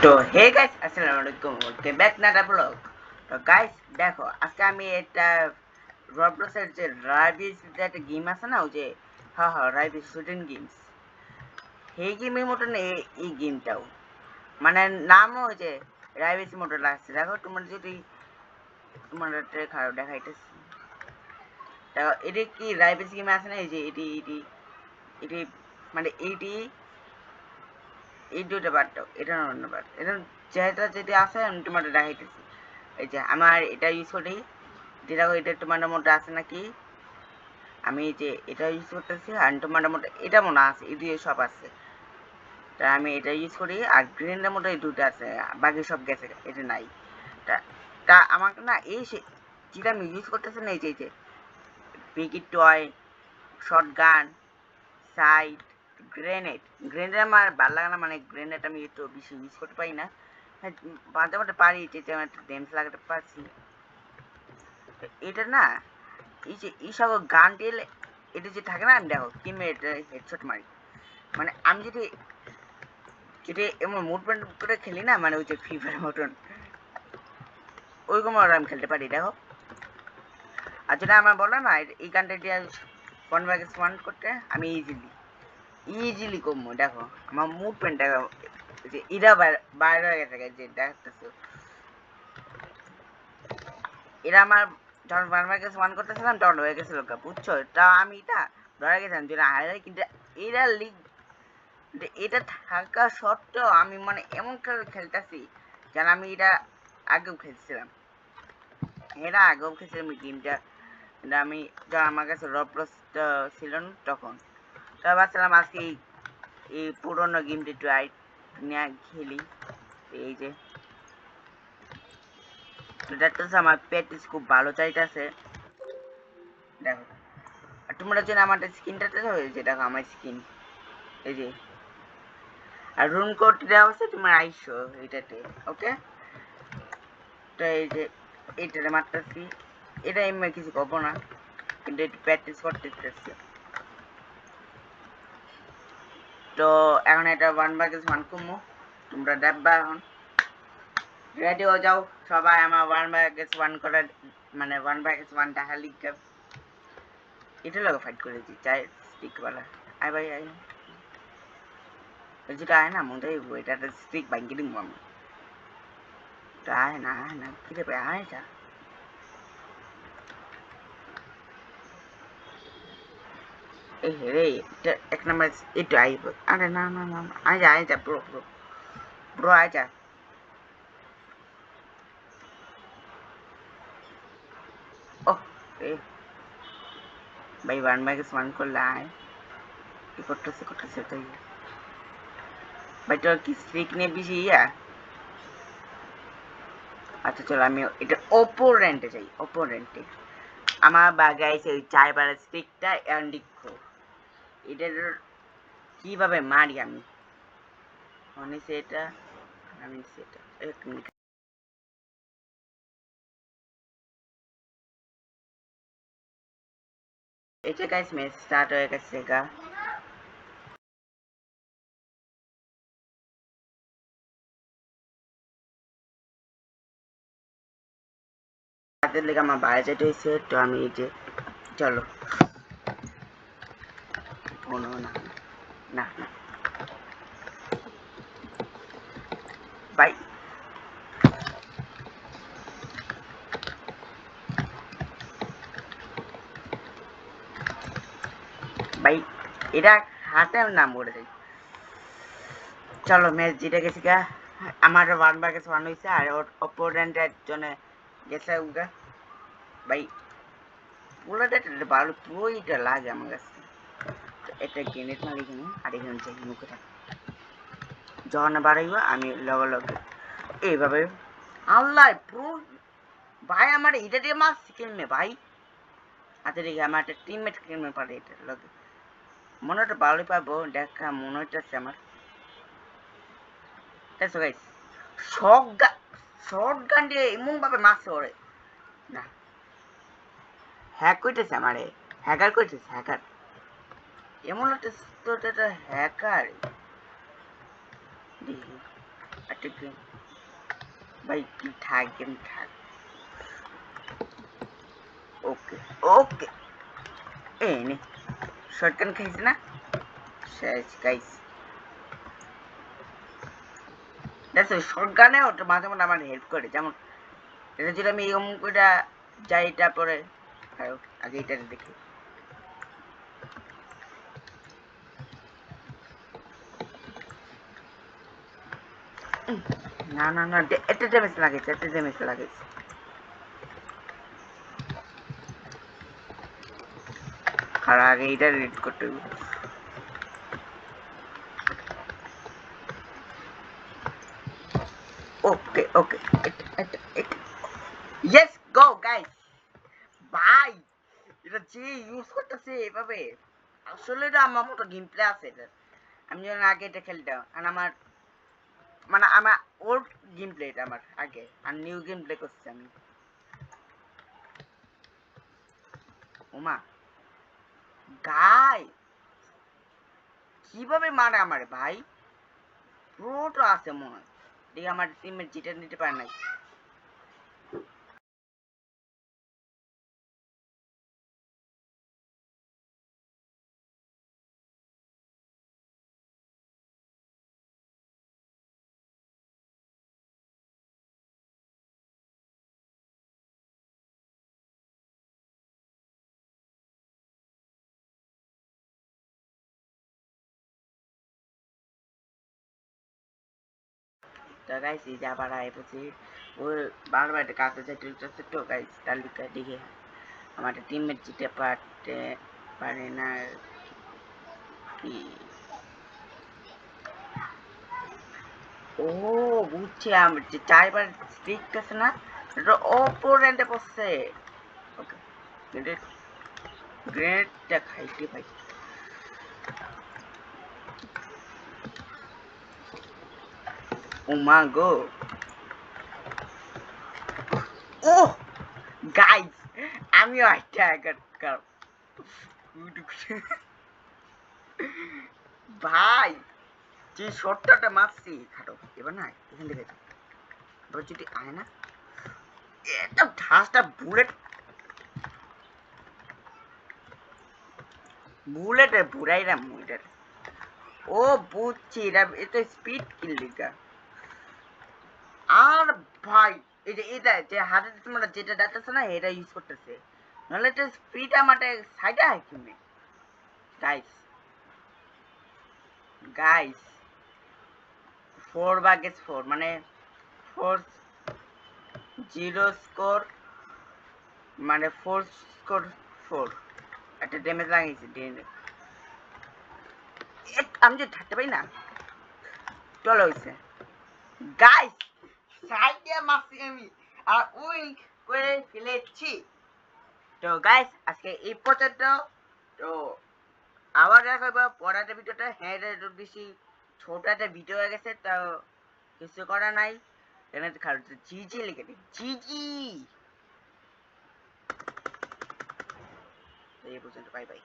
তো hey guys, আসসালামু আলাইকুম, ওয়েলকাম ব্যাক নাটা ব্লগ। তো গাইস দেখো, আজকে আমি এটা রবলক্সের যে রাইবিস যে একটা গেম আছে না, ওই যে রাইবিস শুটিং গেমস, সেই গেমের মতন এই গেমটাও, মানে নামও ওই যে রাইবিস মতো লাগছে। দেখো তোমার যদি তোমার খারাপ দেখাইতেছি, দেখো এটি কি রাইবিস গেম আছে না, এই যে এটি এটি এটি মানে এই দুটো পার্ট, এটা অন্য পার্ট, এটা যেটা যদি আছে আমি তোমার দেখাইতেছি। এই যে আমার এটা ইউজ করি, যেটা এটা তোমার মধ্যে আছে নাকি, আমি যে এটা ইউজ করতেছি আর তোমার মধ্যে এটা মনে আছে, এই দিয়ে সব আছে। তা আমি এটা ইউজ করি, আর গ্রিনের মধ্যে এই দুটো আছে, বাকি সব গেছে, এটা নাই। তা তা আমাকে না এই যেটা আমি ইউজ করতেছি না, এই যে পিকিট টয়, shotgun, side, grenade. Grenade আমার ভালো লাগে না, মানে গ্রেনেড আমি একটু বেশি ইউজ করতে পারি না। হ্যাঁ, মাঝে মাঝে পারি, যে আমার একটা ড্যামেজ লাগাতে পারছি। এটা না এই যে এই সব গান টেল, এটা যে থাকে না, আমি দেখো কিনবে এটা হেডশট মারি, মানে আমি যদি এটা এমন মুভমেন্ট করে খেলি না, মানে ওই যে ফ্রি ফায়ার মতন ওইরকম আর আমি খেলতে পারি। দেখো, আর যেটা আমার বলো না, এই গানটা দিয়ে 1 vs 1 করতে আমি ইজিলি কমবো। দেখো আমার মুভমেন্ট দেখো, যে এরা বাইরে হয়ে গেছে, যে দেখতেছো এরা আমার যখন 1 vs 1 করতেছিলাম তখন হয়ে গেছিল, বুঝছো? তা আমি এটা ধরে গেছিলাম যে হারাই, কিন্তু এরা লিগ, এটা থাকা সত্ত্বেও আমি মানে এমন খেলতেছি যেন আমি এটা আগেও খেলছিলাম, এরা আগেও খেলছিলাম এই গেমটা। কিন্তু আমি যখন আমার কাছে রবলক্স ছিল না তখন, তো ভাবছিলাম আজকে এই পুরোনো গেমটি ট্রাই নিয়ে খেলি। এই যে দেখতেছে আমার প্র্যাকটিস খুব ভালো চাইতেছে। দেখো, আর তোমরা যেন আমার স্কিনটাতে হয়েছে, দেখো আমার স্কিন এই যে, আর রুম কোড দেওয়া হচ্ছে তোমার আইসো এটাতে, ওকে? তো এই যে এইটাতে মারতেছি, এটা এমনি কিছু করবো না, কিন্তু একটু প্র্যাকটিস করতে ইচ্ছেছে। তো এখন এটা 1 vs 1 কমবো, তোমরা দেখবা। এখন রেডি হয়ে যাও সবাই, আমার 1 vs 1 করার, মানে 1 vs 1 দেখা লিখতে। এটা লোক ফাইট করেছি চাই স্টিকওয়ালা। আয় ভাই আয়, যেটা আয় না মনে হয় এটা স্টিক ভাঙ্গি দিব আমি। তো আয় না কিরে ভাই, আয় যা। এই রে, এটা 1 নম্বর একটু আইব। আরে না, আয় যা ব্রো আয় যা। ওহ রে ভাই, 1 vs 1 করলে আয়। কি করতেছে তাই ভাই, তোর কি স্ট্রিক নিয়ে বেশি ইয়া? আচ্ছা চলো, আমি এটা ওপোরেন্টে যাই, ওপোরেন্টে আমার বাগাইছে ওই 4 বার স্টিকটা দেখো এটার কিভাবে মারি আমি। মানে সেটা আমি সেটা 1 মিনিট। এটা গাইস ম্যাচ স্টার্ট হয়ে গেছে গা। হাতের লেগে আমার বাইরে যেতে হয়েছে, তো আমি এই যে চলো কোনো না ভাই, ভাই এটা হাতে আমি নাম করে যাই। চলো ম্যাচ জিতে গেছি গা, আমার 1 vs 1 হয়েছে, আর অপোনেন্টের জন্য গেছে উগা। ভাই পুরোটা ভালো, পুরোইটা লাগে আমার কাছে। একটা গ্রেনেড মারি এখানে, আর এখানে যাই মুখে থাক, যখন বাড়াইব আমি লগে এইভাবে। আল্লাহ পুরো ভাই, আমার এটা দিয়ে মারছি কেমনে ভাই? আচ্ছা দেখি, আমার একটা টিমমেট কেমনে পারে এটা লগে, মনে হচ্ছে ভালোই পাবো, দেখা মনে হচ্ছে আমার। দেখছো গাইস, শর্ট গান দিয়ে এমন ভাবে মারছে ওরে, না হ্যাক করতেছে আমারে, হ্যাকার করতেছে, হ্যাকার এমন একটা তো, এটা হ্যাকার। দেখি একটা গেম ভাই কি থাক গেম থাক ওকে ওকে এই নে শর্টগান খাইছে না শেষ গাইস দেখো শর্টগানে ওটা মাঝে মাঝে আমার হেল্প করে যেমন এটা যদি আমি এরকম করে যাই তারপরে আগে এটা দেখি না না না এটা ড্যামেজ লাগেছে এটা ড্যামেজ লাগেছে আর আগে এটা রিড করতে হবে ওকে ওকে ইয়েস গো গাইস ভাই এটা যে ইউজ করতেছে এভাবে আসলে এটা আমার মতো গেম প্লে আছে এটা আমি যখন আগে এটা খেলতাম আর আমার মানে আমার ওল্ড গেম প্লে এটা আমার আগে আর নিউ গেম প্লে করছি আমি ওমা গাই কিভাবে মারে আমার ভাই পুরোটা আছে মনে হয় দেখি আমার টিমের জিতে নিতে পারে নাই তো গাইস এই যে আবার আয় পড়ছি ওর বারবার কাকে যাইতে হচ্ছে তো গাইস তালিকা দেখে আমার টিমের জিতে পারতে পারে না কি ও বুঝছি আমি যে চারবার স্টিক আছে না এটা অপোনেন্টে পড়ছে ওকে গ্রেট গ্রেটটা খাইতে ভাই ও মা গো ও গাইস আমিও একটা একার ভাই যে শর্টটা মারছি খাটো এবার না এখান থেকে এবার যদি আয় না এটা ঠাসটা বুলেট বুলেটে বুড়াইরা মুইটার ও বুঝছি এটা এটা স্পিড কিল লিগা আর ভাই এই যে এটা যে হাতে তোমরা যেটা ডাকতেছে না এটা ইউজ করতেছে নাহলে এটা স্পিড আমাদের সাইডে হয় কিনে গাইস গাইস 4/4 মানে 4 0 স্কোর মানে 4 স্কোর 4 একটা ড্যামেজ লাগিয়েছে আমি যে থাকতে পারি না চলো হয়েছে গাইস সাইডে মারছি আমি আর উইক করে ফেলেছি তো গাইস আজকে এই পর্যন্ত তো আবার দেখা হবে পরের ভিডিওটা হ্যাঁ এটা একটু বেশি ছোট একটা ভিডিও হয়ে গেছে তো কিছু করা নাই এখানে খারাপ জিজি লিখে দিই জিজি এই পর্যন্ত বাই বাই